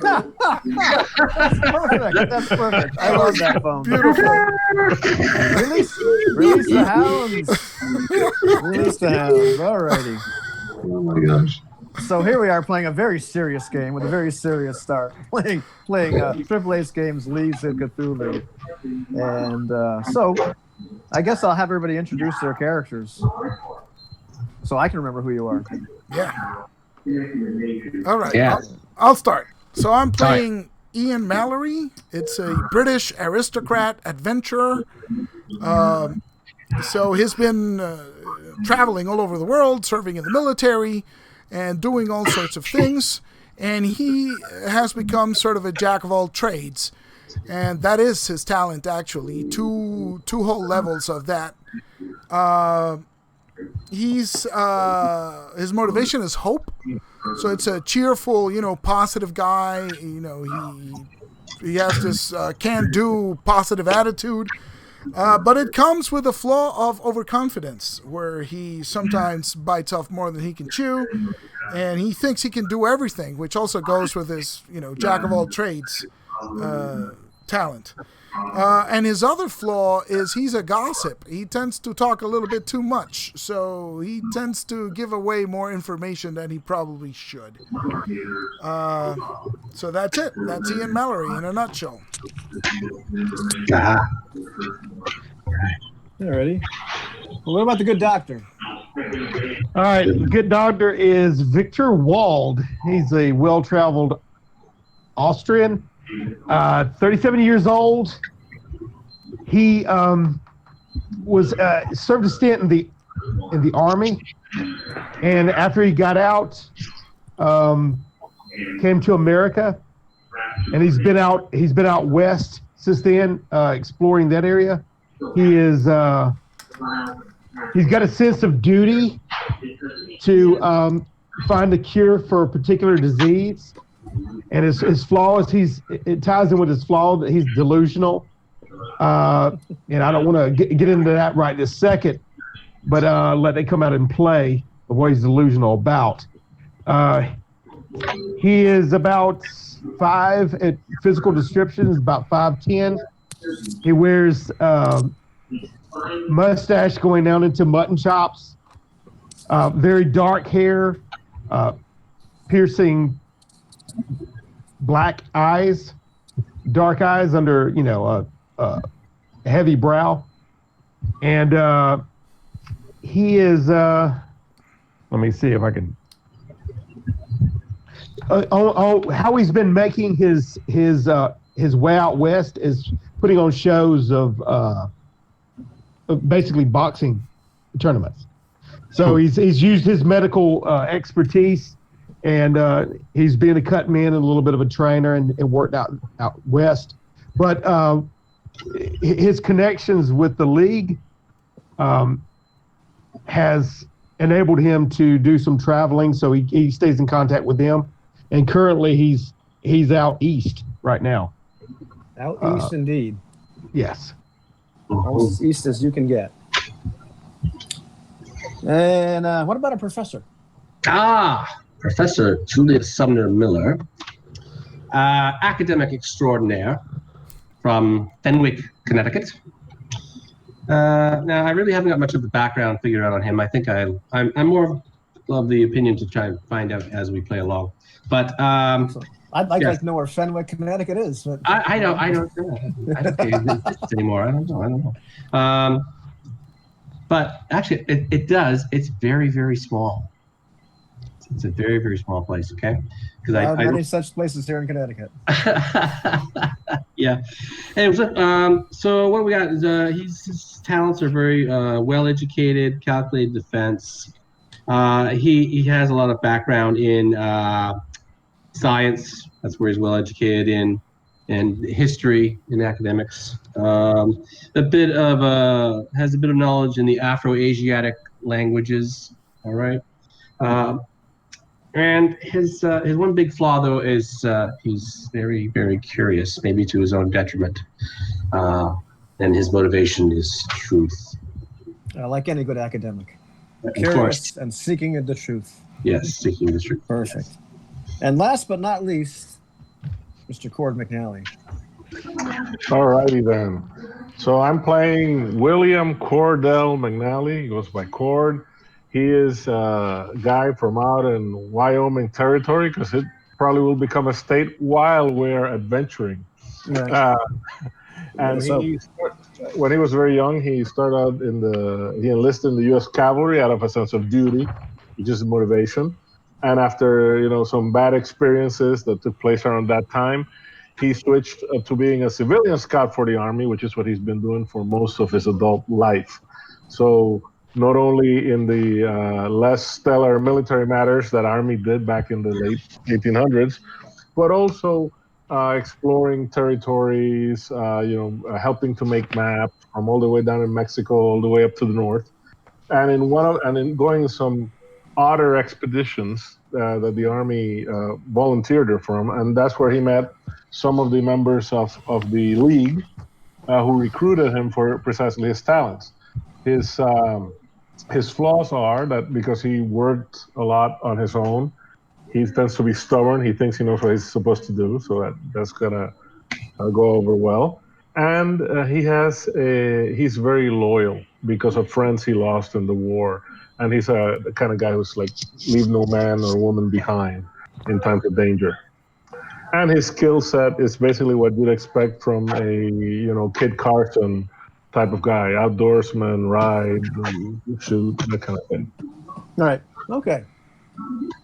That's perfect. That's perfect. I love that phone. Beautiful. Release the hounds. Release the hounds. All righty. Oh my gosh. So here we are playing a very serious game with a very serious start. Playing Triple Ace Games Leagues of Cthulhu. And so I guess I'll have everybody introduce their characters so I can remember who you are. Yeah. All right. Yeah. I'll start. So I'm playing Ian Mallory. It's a British aristocrat adventurer. So he's been traveling all over the world, serving in the military, and doing all sorts of things. And he has become sort of a jack of all trades. And that is his talent, actually. Two whole levels of that. His motivation is hope. So it's a cheerful, positive guy. He has this can-do positive attitude. But it comes with a flaw of overconfidence, where he sometimes bites off more than he can chew, and he thinks he can do everything, which also goes with his, jack of all trades talent. And his other flaw is he's a gossip. He tends to talk a little bit too much, so he tends to give away more information than he probably should. So that's it. That's Ian Mallory in a nutshell. Uh-huh. Alrighty. Well, what about the good doctor? All right, the good doctor is Victor Wald. He's a well-traveled Austrian, 37 years old. He was served a stint in the army, and after he got out, came to America, and he's been out west since then, exploring that area. He's got a sense of duty to find a cure for a particular disease. And his flaw is it ties in with his flaw that he's delusional. And I don't want to get into that right this second, but let it come out and play of what he's delusional about. He is about 5 at physical description, is about 5'10". He wears mustache going down into mutton chops, very dark hair, piercing black eyes, dark eyes under, a heavy brow. And he is, let me see if I can, how he's been making his way out west is putting on shows of basically boxing tournaments. So he's used his medical expertise, and he's been a cut man and a little bit of a trainer, and worked out west. But his connections with the league has enabled him to do some traveling, so he stays in contact with them. And currently he's out east right now. Out east, indeed. Yes. As east as you can get. And what about a professor? Professor Julius Sumner Miller, academic extraordinaire from Fenwick, Connecticut. Now, I really haven't got much of the background figured out on him. I think I'm more of the opinion to try and find out as we play along. But I'd like to know where Fenwick, Connecticut is. But I don't exist anymore. I don't know. But actually, it does. It's very, very small. It's a very, very small place. Okay, because many such places here in Connecticut. Yeah. Anyway, so what we got is his talents are very well educated, calculated defense. He has a lot of background in science. That's where he's well educated in, and history and academics. Has a bit of knowledge in the Afro-Asiatic languages. All right. And his one big flaw though is he's very, very curious, maybe to his own detriment. And his motivation is truth. Like any good academic. Curious and seeking the truth. Yes, seeking the truth. Perfect. And last but not least, Mr. Cord McNally. Alrighty then. So I'm playing William Cordell McNally. He goes by Cord. He is a guy from out in Wyoming territory because it probably will become a state while we're adventuring. Right. And So- when he was very young, he started out he enlisted in the U.S. Cavalry out of a sense of duty, which is motivation. And after some bad experiences that took place around that time, he switched to being a civilian scout for the Army, which is what he's been doing for most of his adult life. So not only in the less stellar military matters that Army did back in the late 1800s, but also exploring territories, helping to make maps from all the way down in Mexico, all the way up to the north, and in going some odder expeditions that the Army volunteered her from, and that's where he met some of the members of the League who recruited him for precisely his talents. His flaws are that because he worked a lot on his own, he tends to be stubborn. He thinks he knows what he's supposed to do, so that's gonna go over well. And he's very loyal because of friends he lost in the war, and he's the kind of guy who's like leave no man or woman behind in times of danger. And his skill set is basically what you'd expect from a Kid Carson type of guy: outdoorsman, ride, shoot, that kind of thing. All right. Okay.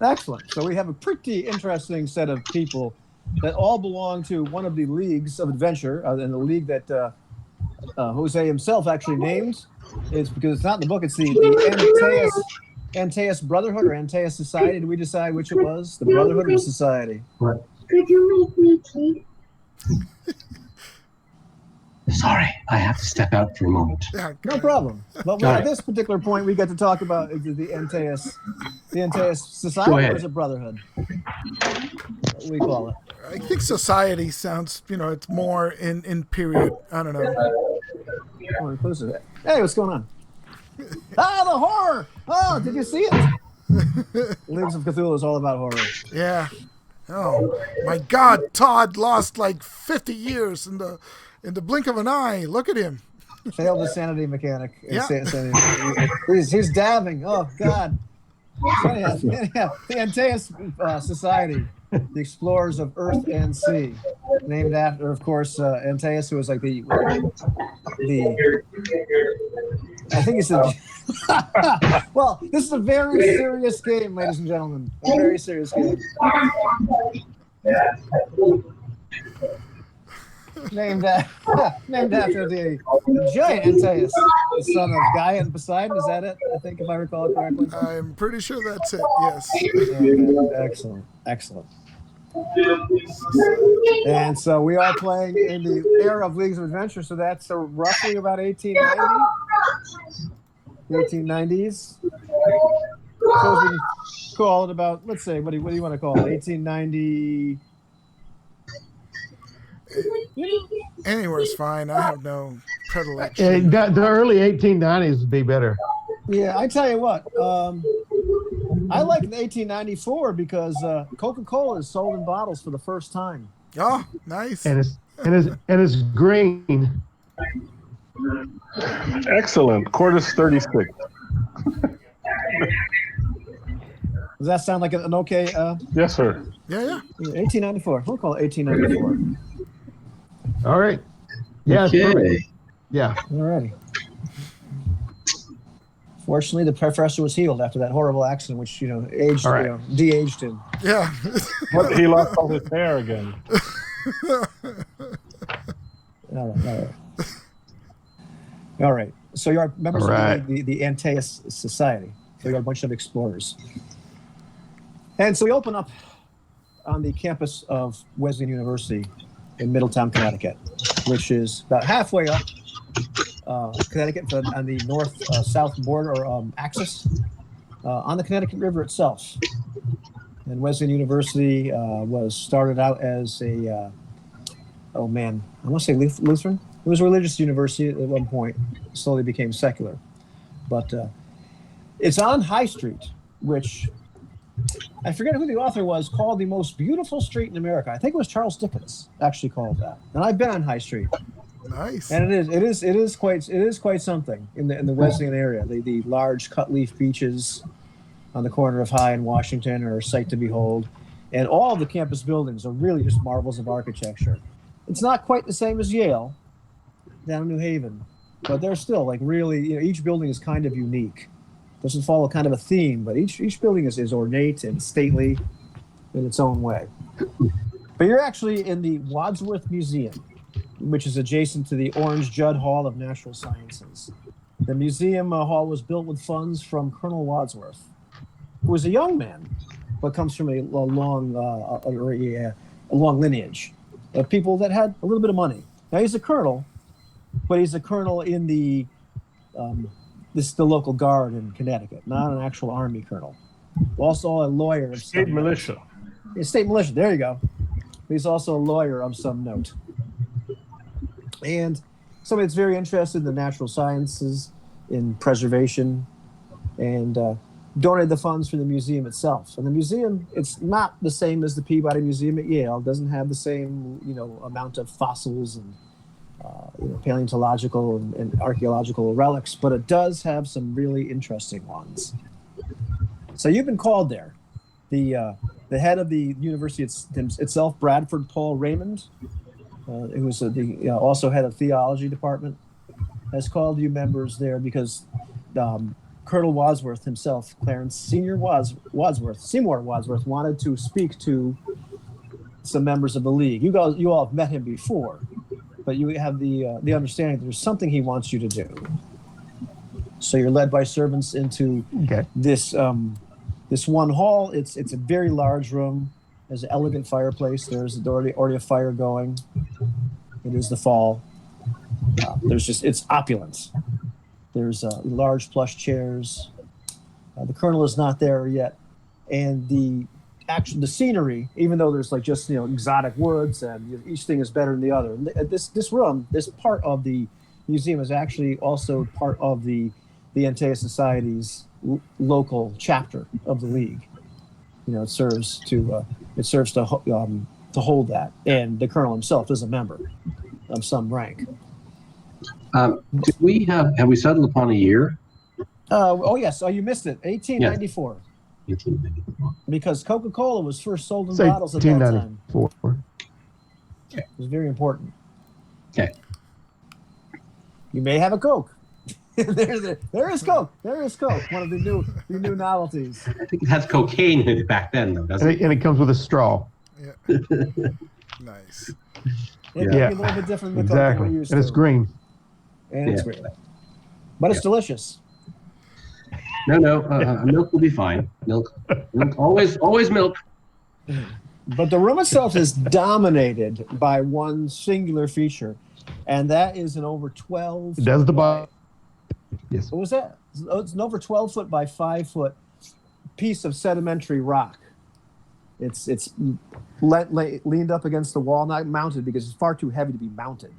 Excellent. So we have a pretty interesting set of people that all belong to one of the leagues of adventure, and the league that Jose himself actually named. It's because it's not in the book. It's the Antaeus Brotherhood or Antaeus Society. Did we decide which it was? The Brotherhood or the Society? Could you make me tea? Sorry, I have to step out for a moment. Yeah, No problem. But Got at it. this particular point, we get to talk about the Antaeus Society Go ahead. or is it Brotherhood? What do we call it? I think society sounds, it's more in period. I don't know. More inclusive. Hey, what's going on? The horror! Oh, did you see it? Leagues of Cthulhu is all about horror. Yeah. Oh my God! Todd lost like 50 years in the blink of an eye. Look at him. Failed the sanity mechanic. Yeah. He's dabbing. Oh God. So anyhow, the Antaeus Society, the explorers of Earth and Sea, named after, of course, Antaeus, who was like the I think it's a. Well, this is a very serious game, ladies and gentlemen. A very serious game. Named after the giant Antaeus, the son of Gaia and Poseidon. Is that it? I think, if I recall it correctly. I'm pretty sure that's it. Yes. Okay. Excellent. And so we are playing in the era of Leagues of Adventure. So that's roughly about 1890. The 1890s. So we can call it about, let's say, what do you want to call it? 1890. Anywhere's fine. I have no predilection. The early 1890s would be better. Yeah, I tell you what. I like 1894 because Coca-Cola is sold in bottles for the first time. Oh, nice. And it's green. Excellent. Quartus 36. Does that sound like an okay? Yes, sir. Yeah. 1894. We'll call it 1894. All right. Yeah. Okay. It's perfect. Yeah. Alrighty. Fortunately, the professor was healed after that horrible accident, which aged, All right. de-aged him. Yeah. But he lost all his hair again. All right. So you're members All right. of the Antaeus Society. So you're a bunch of explorers. And so we open up on the campus of Wesleyan University in Middletown, Connecticut, which is about halfway up Connecticut on the north-south border or axis on the Connecticut River itself. And Wesleyan University was started out as a, I want to say Lutheran. It was a religious university at one point, slowly became secular. But it's on High Street, which I forget who the author was, called the most beautiful street in America. I think it was Charles Dickens actually called that. And I've been on High Street, Nice. and it is quite something in the Wesleyan area. The large cut leaf beaches on the corner of High and Washington are a sight to behold, and all of the campus buildings are really just marvels of architecture. It's not quite the same as Yale down in New Haven, but they're still like really, each building is kind of unique. Doesn't follow kind of a theme, but each building is ornate and stately in its own way. But you're actually in the Wadsworth Museum, which is adjacent to the Orange Judd Hall of Natural Sciences. The museum hall was built with funds from Colonel Wadsworth, who was a young man, but comes from a long lineage of people that had a little bit of money. Now he's a colonel, but he's a colonel in the local guard in Connecticut, not an actual army colonel. Also a lawyer of State some militia. note. State militia, there you go. He's also a lawyer of some note. And somebody that's very interested in the natural sciences, in preservation, and donated the funds for the museum itself. And the museum, it's not the same as the Peabody Museum at Yale. It doesn't have the same, amount of fossils and paleontological and archaeological relics, but it does have some really interesting ones. So you've been called there. The head of the university itself, Bradford Paul Raymond, who was also head of theology department, has called you members there because Colonel Wadsworth himself, Clarence Seymour Wadsworth, wanted to speak to some members of the league. You all have met him before, but you have the understanding that there's something he wants you to do. So you're led by servants into this one hall. It's a very large room. There's an elegant fireplace. There's already a fire going. It is the fall. It's opulent. There's large plush chairs. The colonel is not there yet, and the scenery, even though there's exotic woods and each thing is better than the other. This room, this part of the museum is actually also part of the Antea Society's local chapter of the league. It serves to hold that, and the colonel himself is a member of some rank. Have we settled upon a year? Oh yes. Oh, you missed it. 1894. Yes. 1894. Because Coca-Cola was first sold in Say bottles at that time. 1894. It was very important. Okay. You may have a Coke. there is Coke. There is Coke. One of the new novelties. I think it has cocaine in it back then, though, doesn't it? And it comes with a straw. Yeah. Nice. It Yeah. may be a little bit different than the Coke Exactly. that we're used And it's to. green. And it's Yeah. green. But it's delicious. No, milk will be fine. Milk, always milk. But the room itself is dominated by one singular feature, and that is an over 12. It does the bottom. Yes. What was that? It's an over 12 foot by 5 foot piece of sedimentary rock. It's leaned up against the wall, not mounted because it's far too heavy to be mounted.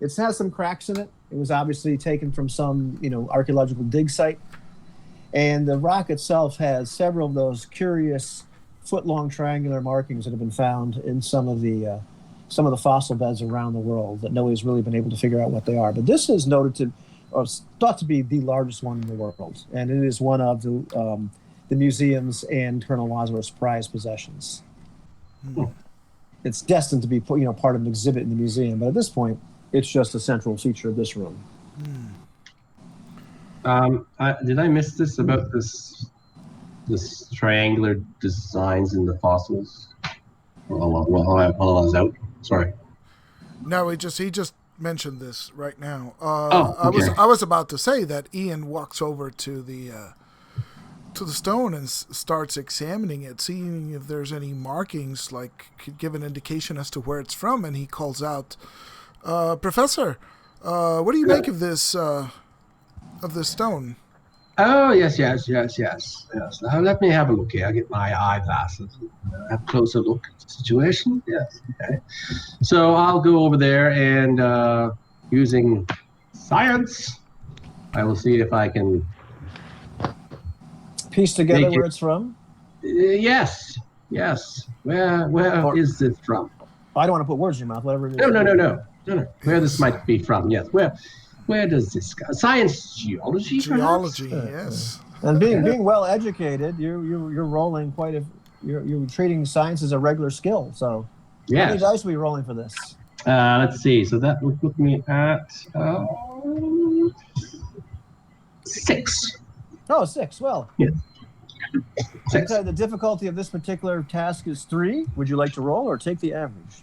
It has some cracks in it. It was obviously taken from some archaeological dig site, and the rock itself has several of those curious foot-long triangular markings that have been found in some of the fossil beds around the world that nobody's really been able to figure out what they are. But this is thought to be the largest one in the world, and it is one of the museum's and Colonel Wadsworth's prized possessions. It's destined to be part of an exhibit in the museum, but at this point, it's just a central feature of this room. Did I miss this about this triangular designs in the fossils? While I was out. Sorry. No, he just mentioned this right now. Okay. I was about to say that Ian walks over to the stone and starts examining it, seeing if there's any markings, could give an indication as to where it's from, and he calls out, "Professor, what do you make of this stone?" Oh, yes. Now, let me have a look here. I'll get my eyeglasses. Have a closer look at the situation. Yes. Okay. So I'll go over there and using science, I will see if I can Piece together Make it- where it's from. Yes. Yes. Where is this from? I don't want to put words in your mouth. Whatever it is. No. Where this might be from? Yes. Where does this go? Science, geology, Geology, perhaps? yes. And being well educated, you're rolling you're treating science as a regular skill. So how many Yes. dice are we rolling for this? Let's see. So that would put me at 6. Oh, 6. Well, Yes. I can 6. tell you the difficulty of this particular task is 3. Would you like to roll or take the average?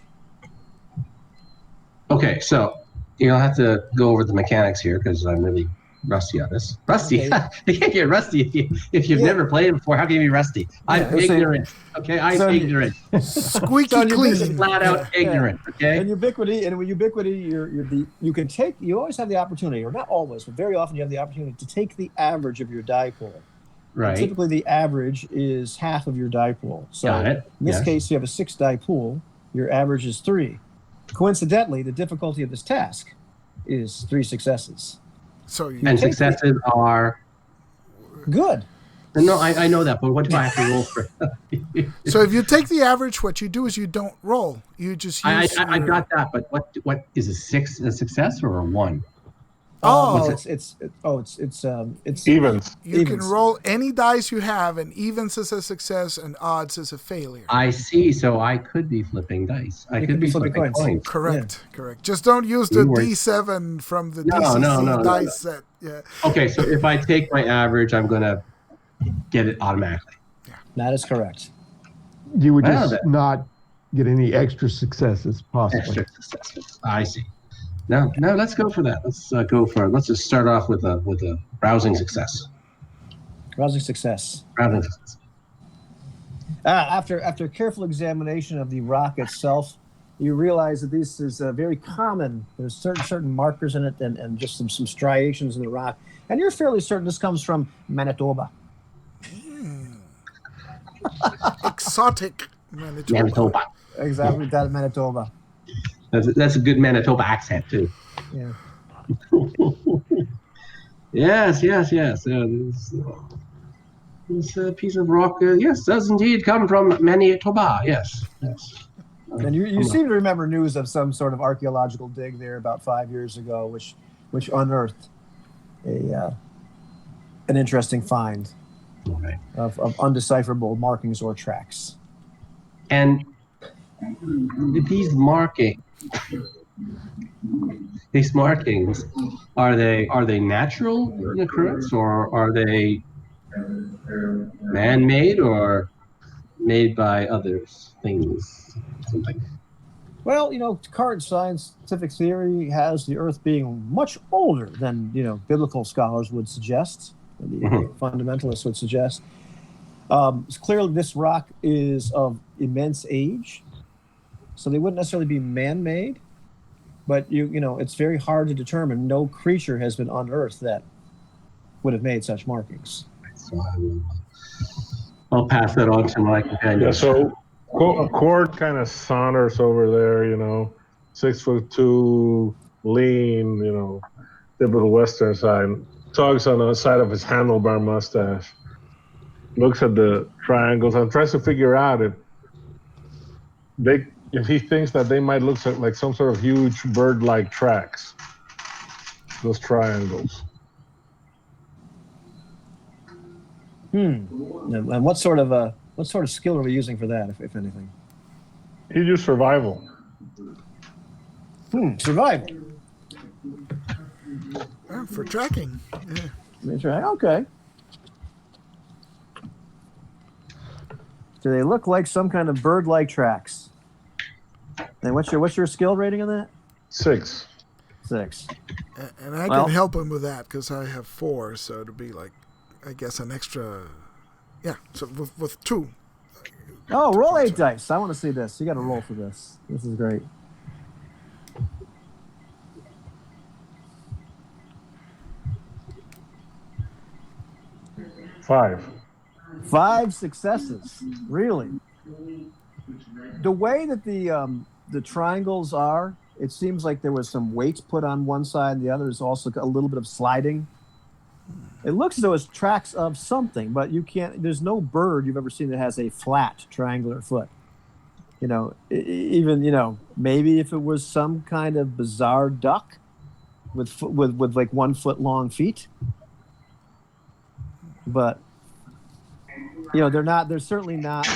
Okay, so you'll have to go over the mechanics here because I'm really rusty on this. Rusty? Okay. You can't get rusty if you've Yeah. never played it before. How can you be rusty? I'm Yeah, so- ignorant. Okay, I'm so you- ignorant. Squeaky So you clean. basically- Flat out ignorant. Okay. And ubiquity, you can take. You always have the opportunity, or not always, but very often you have the opportunity to take the average of your die pool. And Right. typically, the average is half of your die pool. So Got it. in this Yes. case, you have a 6 die pool. Your average is 3. Coincidentally, the difficulty of this task is 3 successes. So you And take successes are. Good. No, I know that, but what do I have to roll for? So if you take the average, what you do is you don't roll. You just use. I your- got that, but what is a 6 a success or a 1? Oh. no, it's Evens. You can evens. roll any dice you have, and evens is a success, and odds is a failure. I see. So I could be flipping dice. I You could be flipping flipping coins. Correct. Just don't use the You were- D7 from the No, DCC no. dice set. Yeah. Okay, so if I take my average, I'm gonna get it automatically. that is correct. You would Wow, just that- not get any extra successes, possibly. Extra successes. I see. No, let's go for that. Let's just start off with a rousing success. Rousing success. Rousing success. After careful examination of the rock itself, you realize that this is very common. There's certain markers in it and just some striations in the rock. And you're fairly certain this comes from Manitoba. Exotic Manitoba. Manitoba. Exactly, that Manitoba. That's a good Manitoba accent too. Yeah. Yes. This piece of rock, yes, does indeed come from Manitoba. Yes. And you seem to remember news of some sort of archaeological dig there about 5 years ago, which unearthed an interesting find Okay. of undecipherable markings or tracks. And these markings, are they natural occurrence or are they man-made or made by others, things, something? Well, current scientific theory has the Earth being much older than biblical scholars would suggest, the fundamentalists would suggest. Clearly, this rock is of immense age, so they wouldn't necessarily be man-made. But it's very hard to determine. No creature has been unearthed that would have made such markings. So I'll pass that on to my companion. Yeah, so Cord kind of saunters over there, 6'2", lean, typical Western side, tugs on the side of his handlebar mustache, looks at the triangles and tries to figure out if he thinks that they might look like some sort of huge bird-like tracks, those triangles. And what sort of skill are we using for that, if anything? He used survival. Survival. For tracking. Yeah. Okay. Do they look like some kind of bird-like tracks? And what's your skill rating on that? 6. 6. And I Well- can help him with that because I have 4, so it'll be like, I guess, an extra. Yeah, so with 2. Oh, roll 8 dice. I want to see this. You got to roll for this. This is great. Five. 5 successes. Really? The way that the triangles are, it seems like there was some weight put on one side and the other. There's also a little bit of sliding. It looks as though it's tracks of something, but you can't. There's no bird you've ever seen that has a flat triangular foot. Even maybe if it was some kind of bizarre duck with like 1 foot long feet, but they're not. They're certainly not.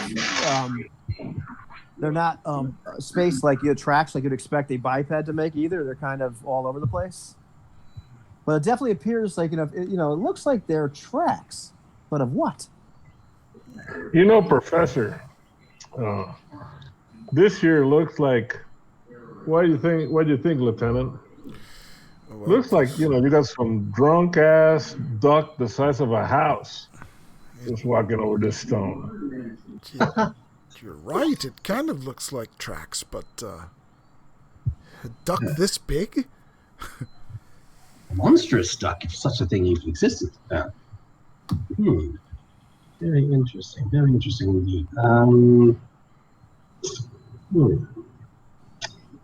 They're not spaced like tracks like you'd expect a biped to make either. They're kind of all over the place. But it definitely appears like it looks like they're tracks, but of what? Professor, this here looks like. What do you think? What do you think, Lieutenant? Well, Looks like you got some drunk ass duck the size of a house just walking over this stone. you're right. It kind of looks like tracks, but a duck this big? Monstrous duck, if such a thing even existed. Very interesting. Very interesting indeed.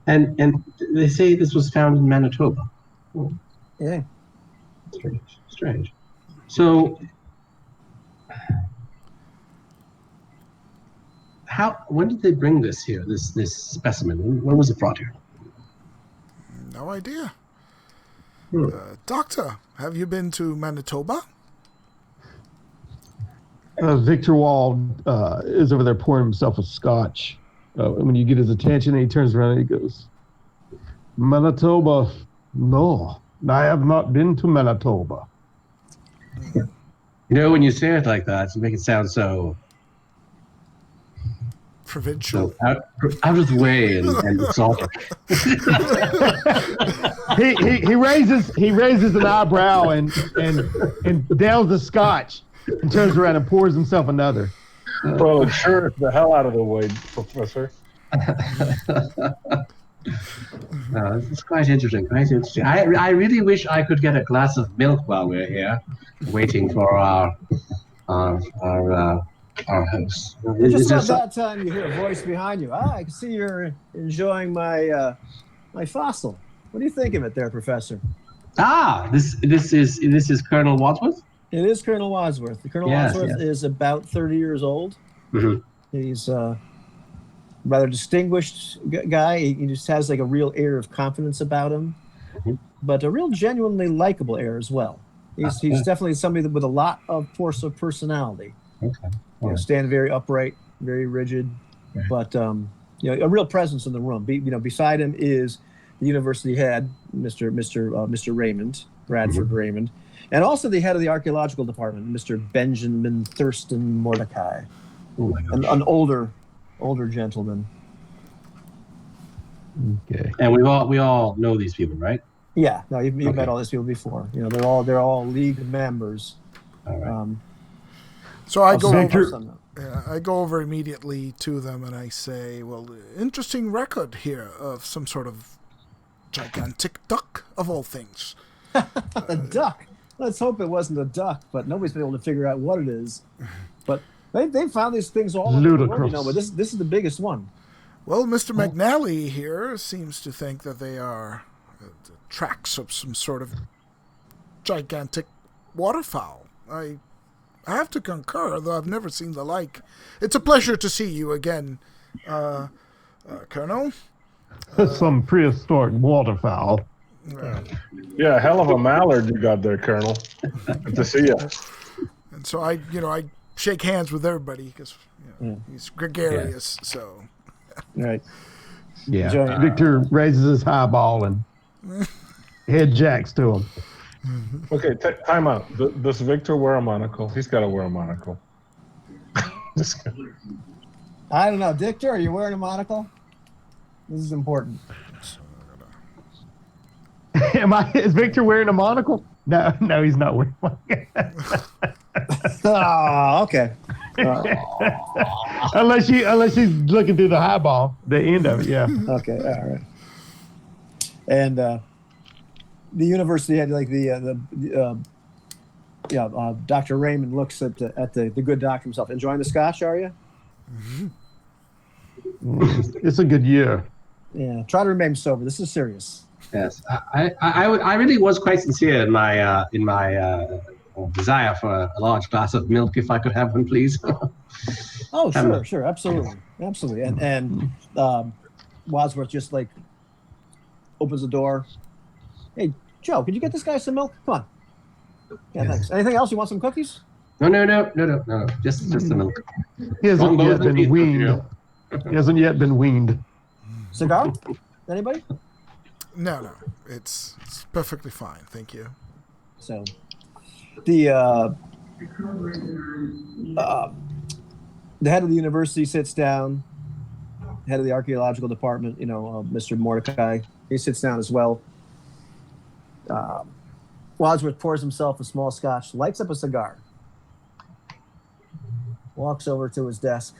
And they say this was found in Manitoba. Yeah. Strange. So, when did they bring this here? This specimen? When was it brought here? No idea. Doctor, have you been to Manitoba? Victor Wald is over there pouring himself a scotch. When you get his attention, he turns around and he goes, Manitoba, no, I have not been to Manitoba. When you say it like that, you make it sound so Provincial. out of the way and exotic. he raises an eyebrow and downs the scotch and turns around and pours himself another. Well, sure, the hell out of the way, Professor. This is quite interesting. I really wish I could get a glass of milk while we're here, waiting for our host. Just about that time you hear a voice behind you. I can see you're enjoying my fossil. What do you think of it there, Professor? This is Colonel Wadsworth? It is Colonel Wadsworth. Colonel Wadsworth is about 30 years old. Mm-hmm. He's a rather distinguished guy. He just has like a real air of confidence about him, but a real genuinely likable air as well. He's definitely somebody with a lot of force of personality. Okay. Stand very upright, very rigid, but a real presence in the room. Beside him is the university head, Mr. Raymond, Bradford Raymond, and also the head of the archaeological department, Mr. Benjamin Thurston Mordecai, an older gentleman. Okay. And we all know these people, right? Yeah, no, you've met all these people before. They're all league members. All right. So I go Victor- over. I go over immediately to them and I say, "Well, interesting record here of some sort of gigantic duck of all things." A duck. Let's hope it wasn't a duck, but nobody's been able to figure out what it is. But they found these things all over the world, but this is the biggest one. Well, Mr. McNally here seems to think that they are the tracks of some sort of gigantic waterfowl. I have to concur, though I've never seen the like. It's a pleasure to see you again, Colonel. Some prehistoric waterfowl. Yeah, hell of a mallard you got there, Colonel. Good to see you. And so I shake hands with everybody because he's gregarious. So Right. Yeah. Giant. Victor raises his highball and head jacks to him. Okay, time out. Does Victor wear a monocle? He's got to wear a monocle. Just kidding. I don't know, Victor. Are you wearing a monocle? This is important. Is Victor wearing a monocle? No, he's not wearing one. Oh, okay. unless she's looking through the highball, the end of it, yeah. Okay, all right. And the university had like Dr. Raymond looks at the good doctor himself. Enjoying the scotch, are you? It's a good year. Yeah. Try to remain sober. This is serious. Yes, I really was quite sincere in my desire for a large glass of milk, if I could have one, please. Oh, sure, absolutely. And Wadsworth just like opens the door. Hey, Joe, could you get this guy some milk? Come on. Yeah, thanks. Anything else? You want some cookies? No. Just the milk. He hasn't Strong yet bones and been teeth, weaned. Joe. He hasn't yet been weaned. Cigar? Anybody? No. It's perfectly fine. Thank you. So, the head of the university sits down. Head of the archaeological department, Mr. Mordecai, he sits down as well. Wadsworth pours himself a small scotch, lights up a cigar, walks over to his desk,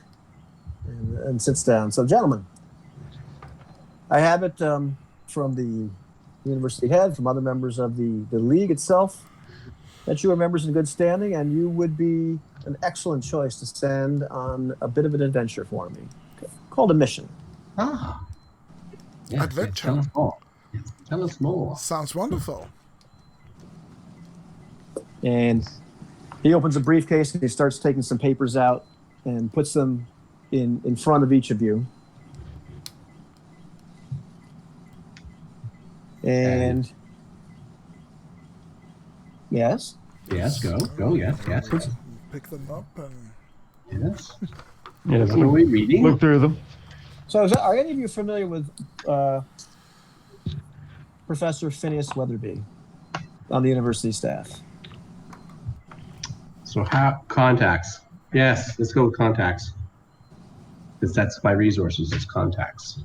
and sits down. So, gentlemen, I have it from the university head, from other members of the league itself, that you are members in good standing, and you would be an excellent choice to send on a bit of an adventure for me, called a mission. Ah. Yes, Adventure. Tell us more. Tell us more. Sounds wonderful. And he opens a briefcase and he starts taking some papers out and puts them in front of each of you. And yes. Yes, go, yes. Pick them up and Yes. Yes, What are we reading? look through them. So, are any of you familiar with Professor Phineas Weatherby on the university staff? So contacts. Yes, let's go with contacts. Because that's my resources, is contacts.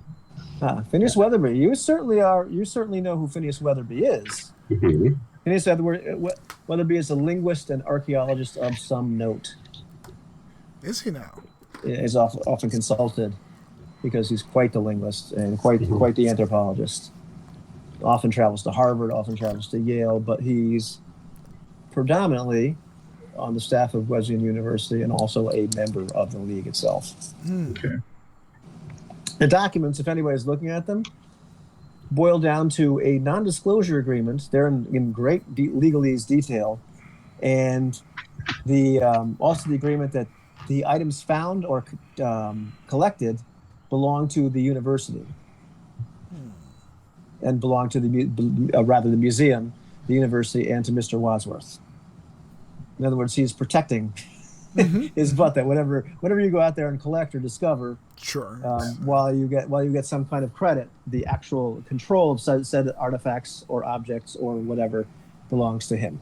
Phineas Weatherby. You certainly are. You certainly know who Phineas Weatherby is. Mm-hmm. Phineas Weatherby is a linguist and archaeologist of some note. is he now? Is often consulted because he's quite the linguist and quite the anthropologist. Often travels to Harvard, often travels to Yale, but he's predominantly on the staff of Wesleyan University and also a member of the league itself. Okay. The documents, if anybody is looking at them, boil down to a non-disclosure agreement. They're in great legalese detail, and the also the agreement that the items found or collected belong to the university and belong to the museum, the university, and to Mr. Wadsworth. In other words, he's protecting his butt. That whatever you go out there and collect or discover, Sure. while you get some kind of credit, the actual control of said artifacts or objects or whatever belongs to him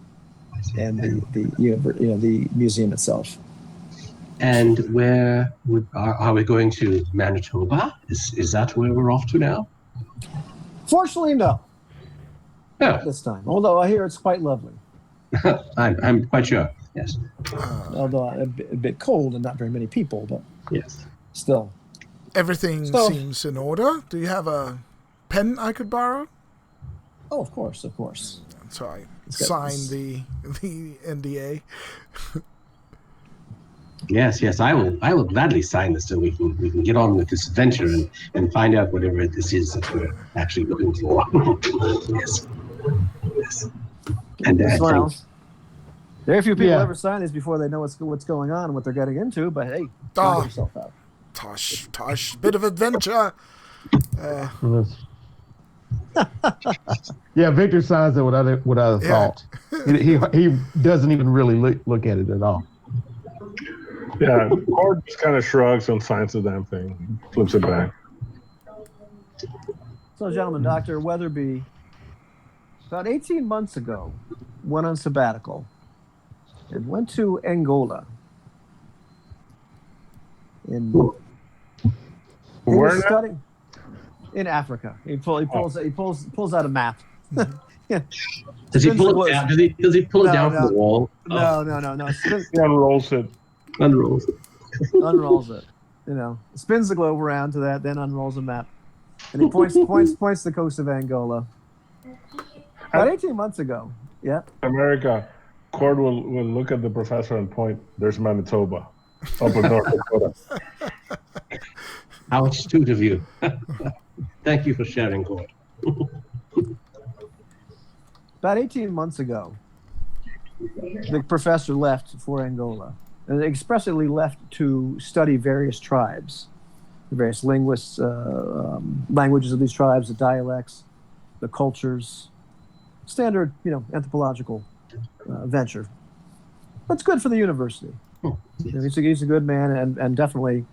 and the museum itself. And where are we going to? Manitoba? Is that where we're off to now? Fortunately, no. Oh, This time, although I hear it's quite lovely. I'm quite sure. Yes. Although a bit cold and not very many people, but Yes. still. Everything So- seems in order. Do you have a pen I could borrow? Oh, of course. So I It's got sign this- the NDA. Yes. I will gladly sign this so we can get on with this adventure and find out whatever this is that we're actually looking for. Yes. And Smiles. Very few people Yeah. ever sign these before they know what's going on and what they're getting into. But hey, Ah. knock yourself out. Tosh, bit of adventure. Yeah, Victor signs it what I Yeah. thought. He doesn't even really look at it at all. Yeah, Cord just kind of shrugs and signs the damn thing, flips it back. So, gentlemen, Dr. Weatherby, about 18 months ago, went on sabbatical and went to Angola. He Where was now? studying in Africa. He pulls out a map. Yeah. Does he Spins pull the it down? Does he pull it No, down no. from the wall? No. He unrolls it. Unrolls. Unrolls it. Spins the globe around to that, then unrolls a map, and he points the coast of Angola. About 18 months ago. Yeah. America. Cord will look at the professor and point. There's Manitoba, up in North Dakota. How astute of you. Thank you for sharing, Cord. About 18 months ago, the professor left for Angola, and expressly left to study various tribes, the various linguists, languages of these tribes, the dialects, the cultures, standard, anthropological venture. But it's good for the university. He's a good man, and definitely,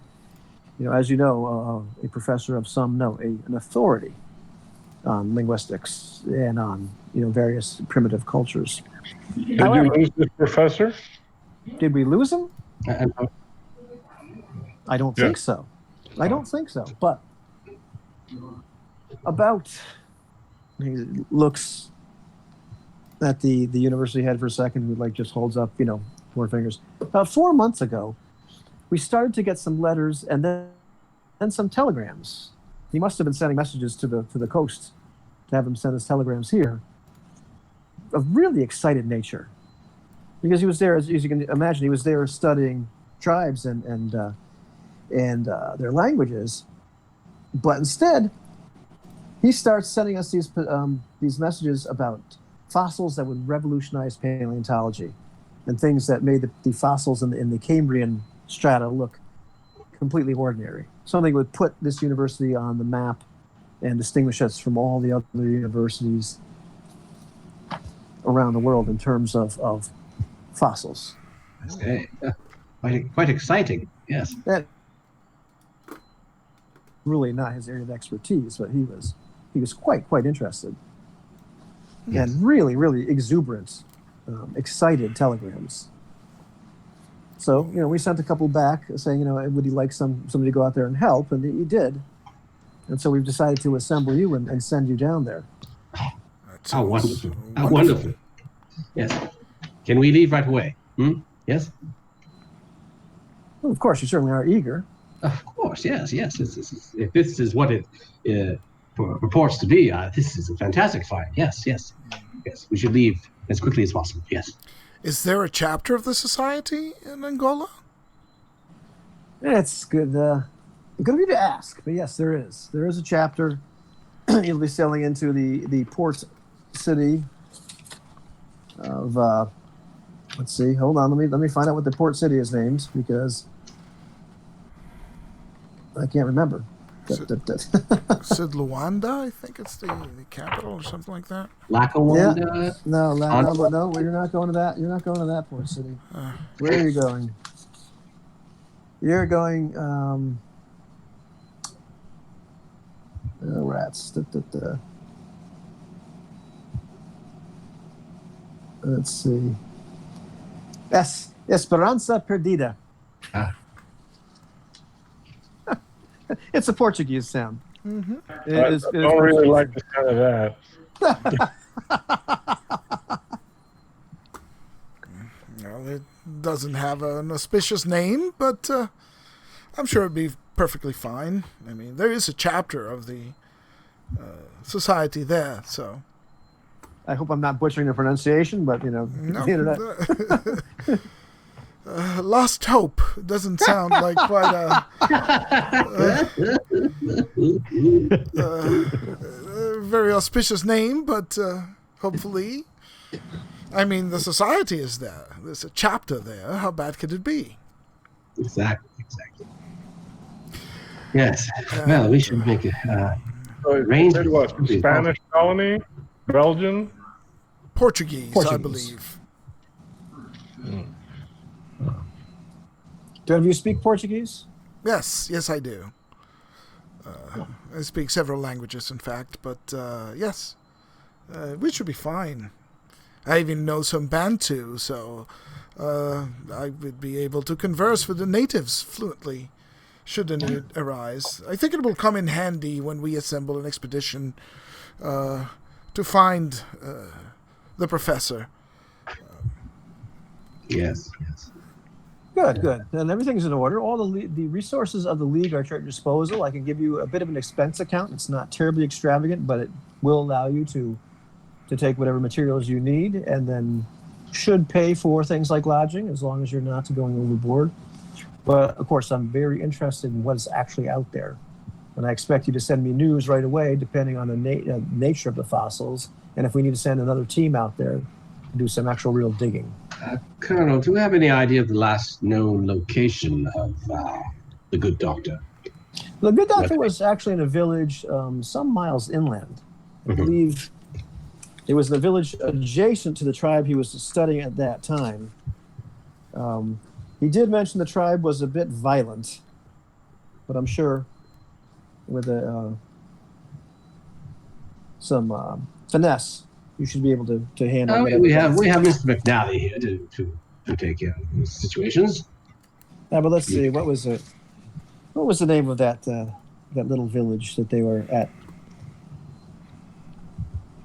as you know, a professor of some note, an authority on linguistics and on various primitive cultures. Did However, you lose this professor? did we lose him? I don't Yeah. think so. I don't think so. But he looks at the university head for a second, who just holds up, 4 fingers. About 4 months ago, we started to get some letters and then some telegrams. He must have been sending messages to the coast to have him send us telegrams here of really excited nature, because he was there, as you can imagine, he was there studying tribes and their languages. But instead, he starts sending us these messages about fossils that would revolutionize paleontology, and things that made the fossils in the Cambrian strata look completely ordinary. Something that would put this university on the map and distinguish us from all the other universities around the world in terms of fossils. Okay. Quite exciting. Yes. That really not his area of expertise, but he was quite interested. Yes. And really exuberant, excited telegrams. So we sent a couple back saying would he like somebody to go out there and help, and he did. And so we've decided to assemble you and send you down there. How wonderful. How wonderful. Yes. Can we leave right away? Yes? Well, of course, you certainly are eager. Of course, yes. If this is what it purports to be, this is a fantastic find. Yes. We should leave as quickly as possible. Yes. Is there a chapter of the society in Angola? It's good. Good of you to ask, but yes, there is. There is a chapter. You'll be sailing into the port city of. Let's see. Hold on. Let me find out what the port city is named, because I can't remember. Sid Luanda, I think it's the capital or something like that. Lackawanna? No, you're not going to that. You're not going to that port city. Where are you going? You're going. Rats. Let's see. Esperanza Perdida. It's a Portuguese sound. Mm-hmm. I don't really like the sound of that. Well, it doesn't have an auspicious name, but I'm sure it'd be perfectly fine. I mean, there is a chapter of the society there, so. I hope I'm not butchering the pronunciation, but No, the internet. Lost Hope doesn't sound like quite a very auspicious name, but hopefully, I mean, the society is there. There's a chapter there. How bad could it be? Exactly. Yes. Well, we should make it. Range. It was Spanish colony, Belgian, Portuguese, I believe. Do any of you speak Portuguese? Yes, I do. I speak several languages, in fact, but yes, we should be fine. I even know some Bantu, so I would be able to converse with the natives fluently, should the need arise. I think it will come in handy when we assemble an expedition to find the professor. Yes. Good. And everything's in order. All the resources of the League are at your disposal. I can give you a bit of an expense account. It's not terribly extravagant, but it will allow you to take whatever materials you need, and then should pay for things like lodging, as long as you're not going overboard. But, of course, I'm very interested in what's actually out there. And I expect you to send me news right away, depending on the nature of the fossils, and if we need to send another team out there to do some actual real digging. Colonel, do we have any idea of the last known location of the good doctor? The good doctor was actually in a village some miles inland. I believe it was the village adjacent to the tribe he was studying at that time. He did mention the tribe was a bit violent, but I'm sure with some finesse, you should be able to handle whatever. We have Mr. McNally here to take care of these situations. Yeah, but let's see. What was it? What was the name of that little village that they were at?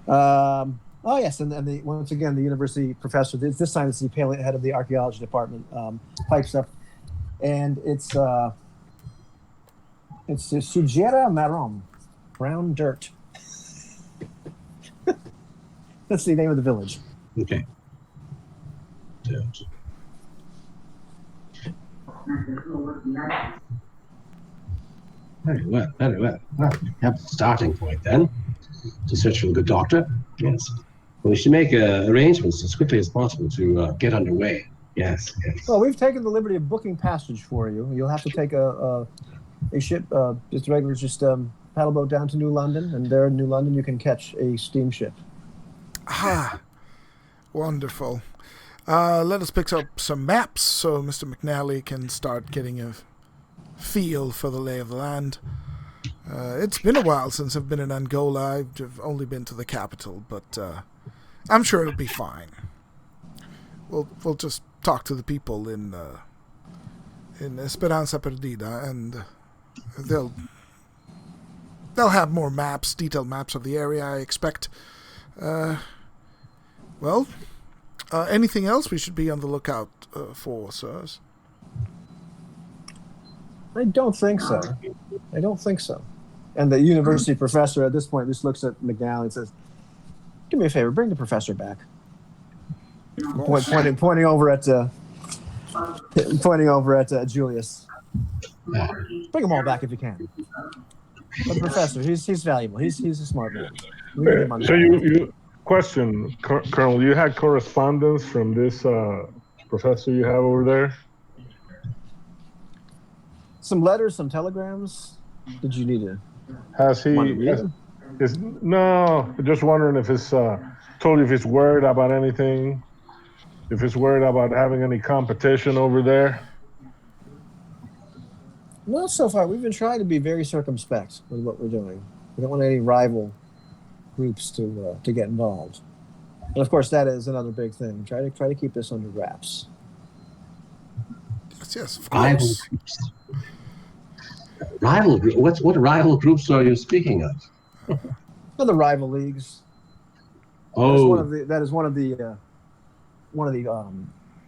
Oh yes, and once again the university professor. This time it's the head of the archaeology department. Pipes up, and it's the Sujeira Marrom, brown dirt. That's the name of the village. Okay. Very well, very well. Well, we have the starting point then to search for the good doctor. Yes. We should make arrangements as quickly as possible to get underway. Yes, yes. Well, we've taken the liberty of booking passage for you. You'll have to take a ship, just a regular, paddle boat down to New London, and there in New London you can catch a steamship. Ah, wonderful. Let us pick up some maps so Mr. McNally can start getting a feel for the lay of the land. It's been a while since I've been in Angola. I've only been to the capital, but I'm sure it'll be fine. We'll just talk to the people in Esperanza Perdida, and they'll have more maps, detailed maps of the area, I expect. Anything else we should be on the lookout for, sirs? I don't think so. And the university professor at this point just looks at McNally and says, "Do me a favor, bring the professor back." Pointing over at Julius. Bring them all back if you can. But the professor, he's valuable. He's a smart man. So you question, Colonel, you had correspondence from this professor you have over there? Some letters, some telegrams. Did you need to? Has he? No, just wondering if he's told you if he's worried about anything, if he's worried about having any competition over there. Not so far. We've been trying to be very circumspect with what we're doing. We don't want any rival groups to get involved. And of course, that is another big thing. Try to keep this under wraps. Yes, of course. Rival group. What rival groups are you speaking of? The rival leagues. Oh, that is one of the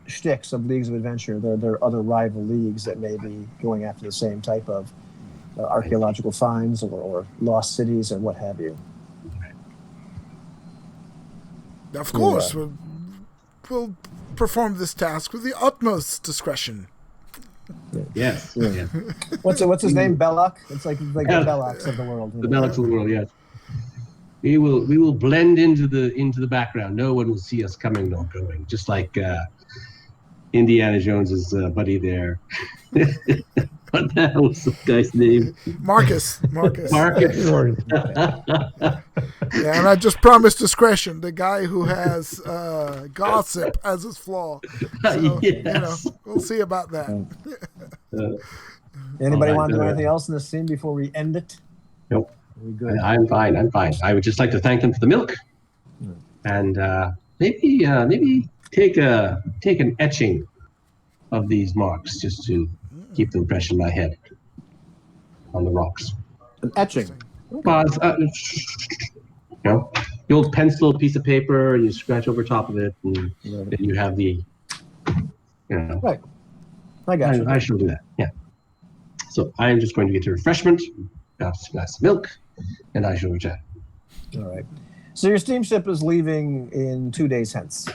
shticks of Leagues of Adventure. There are other rival leagues that may be going after the same type of archaeological finds or lost cities or what have you. Of course, we'll perform this task with the utmost discretion. Yes. Yeah. Yes. What's his name? Belloc. It's like the Bellocs of the world. The Bellocs of the world. Yes. We will blend into the background. No one will see us coming nor going. Just like Indiana Jones's buddy there. What the hell was the guy's name? Marcus. Yeah, and I just promised discretion. The guy who has gossip as his flaw. So, Yes. We'll see about that. Anybody want to do anything else in this scene before we end it? Nope. We good? I'm fine. I would just like to thank them for the milk, and maybe take an etching of these marks just to keep them fresh in my head on the rocks. An etching. The old pencil piece of paper, and you scratch over top of it, and then you have the, Right. I got you. I shall do that. Yeah. So I am just going to get a refreshment, grab some glass of milk, and I shall return. All right. So your steamship is leaving in 2 days hence.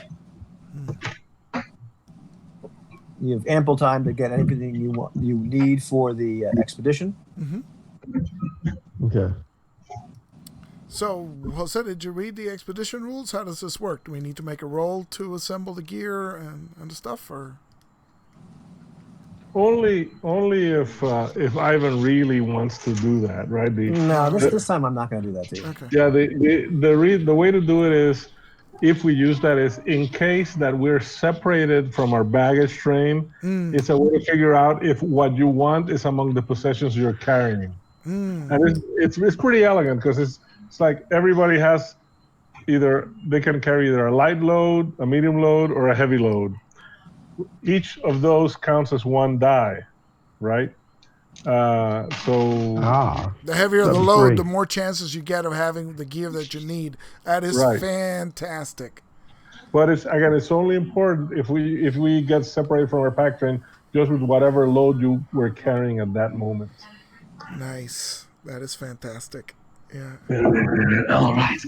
You have ample time to get anything you need for the expedition. Mm-hmm. Okay. So, Jose, did you read the expedition rules? How does this work? Do we need to make a roll to assemble the gear and the stuff, or? Only if Ivan really wants to do that, right? No, this time I'm not going to do that to you. Okay. Yeah, the way to do it is, if we use that, is in case that we're separated from our baggage train. It's a way to figure out if what you want is among the possessions you're carrying, and it's pretty elegant because it's like everybody has they can carry either a light load, a medium load, or a heavy load. Each of those counts as one die, right? So The heavier the That'd be load, great. the more chances you get of having the gear that you need. That is Right. fantastic. But it's only important if we get separated from our pack train just with whatever load you were carrying at that moment. Nice. That is fantastic. Yeah. All right.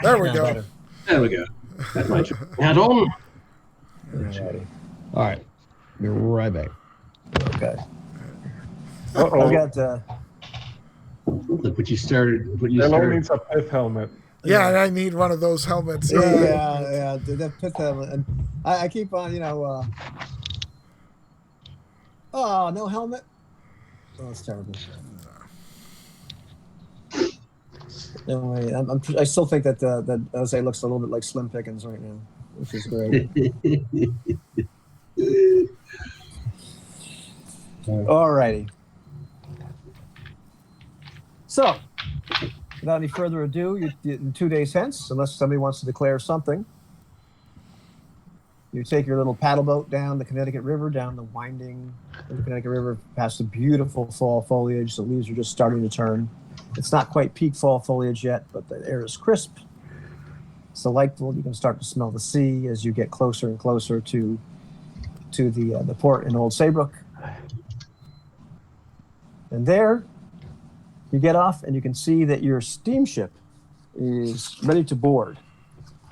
There we Yeah, go. better. There we go. That's my turn. Hat on. Alrighty. All right. Be right back. Okay. Uh-oh. I've got Look what you started. What you Hello started. needs a pith helmet. Yeah, I need one of those helmets. yeah. The pith helmet, and I keep on, oh, no helmet. Oh, it's terrible. Anyway, I still think that Jose looks a little bit like Slim Pickens right now, which is great. Alrighty. So, without any further ado, in 2 days hence, unless somebody wants to declare something, you take your little paddle boat down the Connecticut River, down the winding of the Connecticut River, past the beautiful fall foliage. The leaves are just starting to turn. It's not quite peak fall foliage yet, but the air is crisp. It's delightful. You can start to smell the sea as you get closer and closer to the port in Old Saybrook. And there, you get off and you can see that your steamship is ready to board.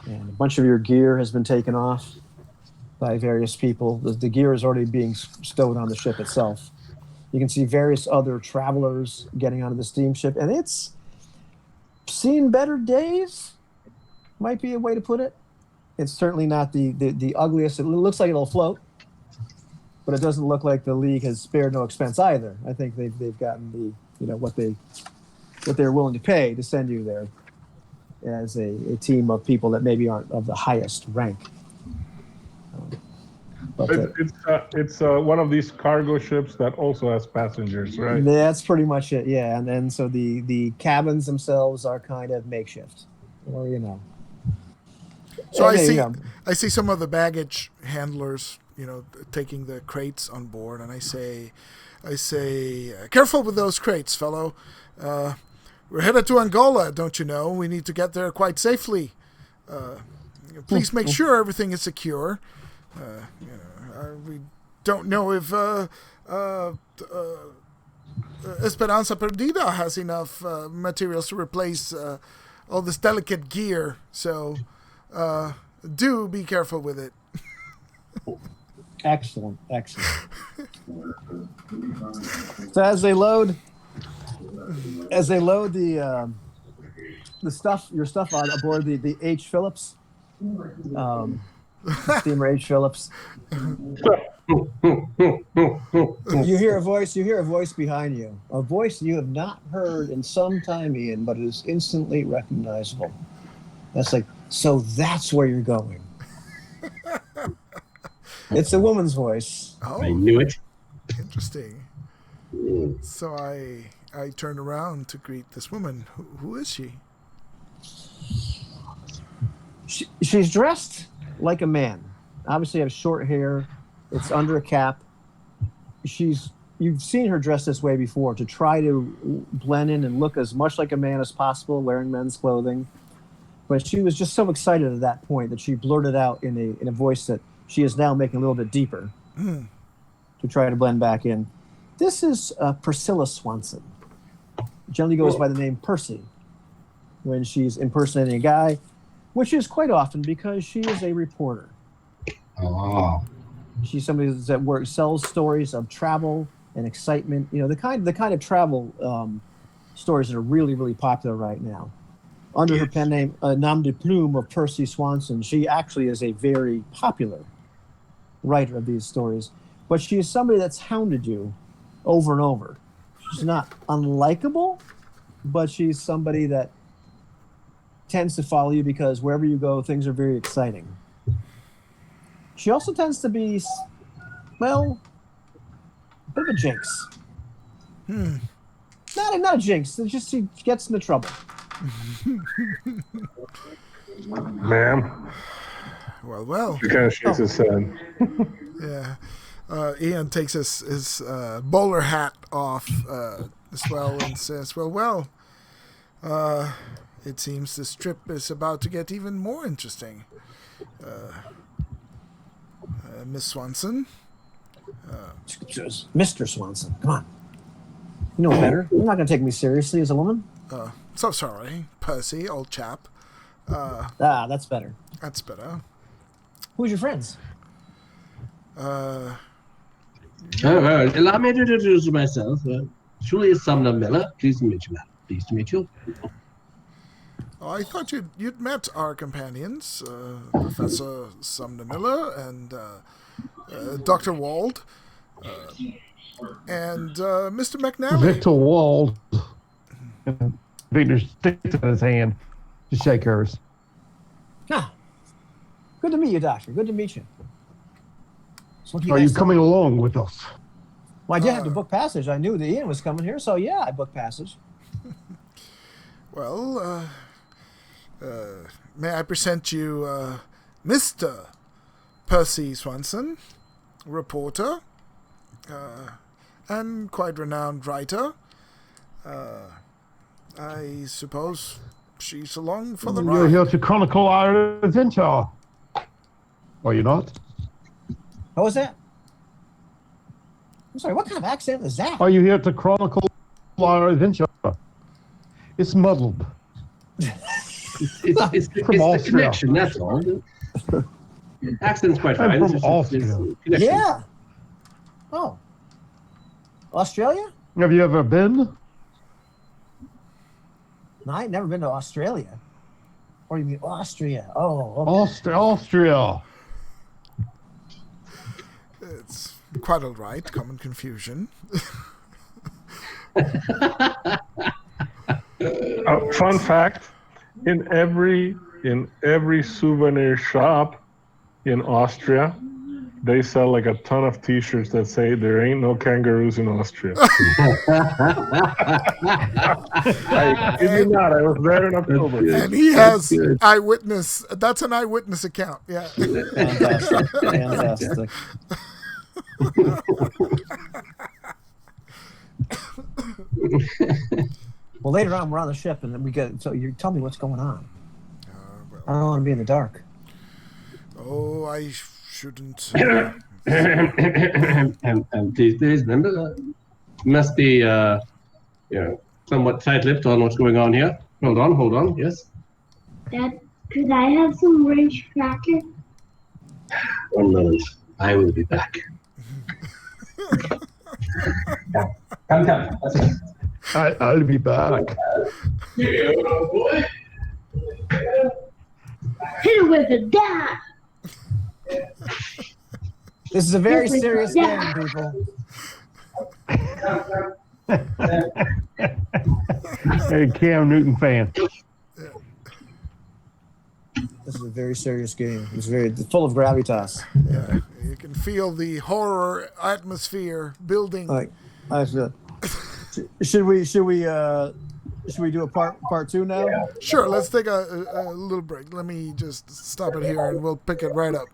And a bunch of your gear has been taken off by various people. The gear is already being stowed on the ship itself. You can see various other travelers getting onto the steamship, and it's seen better days, might be a way to put it. It's certainly not the ugliest. It looks like it'll float, but it doesn't look like the league has spared no expense either. I think they've gotten what they're willing to pay to send you there as a team of people that maybe aren't of the highest rank. It's one of these cargo ships that also has passengers, right? That's pretty much it, yeah. And then so the cabins themselves are kind of makeshift, or So and I see some of the baggage handlers, taking the crates on board, and I say, careful with those crates, fellow. We're headed to Angola, don't you know? We need to get there quite safely. Please make sure everything is secure. We don't know if Esperanza Perdida has enough materials to replace all this delicate gear. So do be careful with it. Excellent. So as they load the your stuff on aboard the H. Phillips, steamer H. Phillips, you hear a voice behind you, a voice you have not heard in some time, Ian, but it is instantly recognizable. That's like, so that's where you're going. It's a woman's voice. Oh, I knew it. interesting. So I turned around to greet this woman. Who is she? She's dressed like a man. Obviously has short hair. It's under a cap. You've seen her dressed this way before to try to blend in and look as much like a man as possible, wearing men's clothing. But she was just so excited at that point that she blurted out in a voice that she is now making a little bit deeper to try to blend back in. This is Priscilla Swanson. Generally goes by the name Percy when she's impersonating a guy, which is quite often because she is a reporter. Oh. She's somebody that sells stories of travel and excitement. The kind of travel stories that are really, really popular right now. under her pen name, nom de plume of Percy Swanson. She actually is a very popular writer of these stories, but she is somebody that's hounded you over and over. She's not unlikable, but she's somebody that tends to follow you because wherever you go, things are very exciting. She also tends to be, well, a bit of a jinx. Not a jinx. It's just she gets into trouble. Ma'am, Well. she kind of shakes his head. Yeah. Ian takes his bowler hat off as well and says, well, it seems this trip is about to get even more interesting. Miss Swanson? Mr. Swanson, come on. You know better. You're not going to take me seriously as a woman. So sorry, Percy, old chap. That's better. That's better. Who's your friends? Allow me to introduce myself. Julius Sumner Miller. Pleased to meet you, ma'am. Pleased to meet you. Oh, I thought you'd met our companions, Professor Sumner Miller and Dr. Wald, and Mr. McNally. Victor Wald. Victor sticks in his hand to shake hers. Good to meet you, Doctor. Good to meet you. So Are you coming along with us? Well, I did have to book passage. I knew that Ian was coming here, so yeah, I booked passage. Well, may I present you Mr. Percy Swanson, reporter, and quite renowned writer. I suppose she's along for the You're ride. here to chronicle our adventure. Are you not? How was that? I'm sorry, what kind of accent is that? Are you here to chronicle our adventure? It's muddled. It's From the Austria. connection, that's all. Accent's quite fine. I'm It's from just- Austria. connection. Yeah. Oh. Australia? Have you ever been? No, I ain't never been to Australia. Or you mean Austria? Oh, okay. Austria. It's quite all right. Common confusion. Fun fact: in every souvenir shop in Austria, they sell like a ton of T-shirts that say "There ain't no kangaroos in Austria." I kid you not. I was there in October. And he has eyewitness. That's an eyewitness account. Yeah. Fantastic. Fantastic. Well, later on, we're on the ship, and then we get. So you tell me what's going on. I don't want to be in the dark. Oh, I shouldn't. Please remember, must be, somewhat tight-lipped on what's going on here. Hold on. Yes. Dad, could I have some ranch cracker? 1 moment. I will be back. Come. That's it. I'll be back. Yeah, boy. Hit it with a dad. This is a very serious game, people. Hey, Cam Newton fan. This is a very serious game. It's very full of gravitas. Yeah, you can feel the horror atmosphere building. Like, should we do a part two now? Sure, let's take a little break. Let me just stop it here and we'll pick it right up.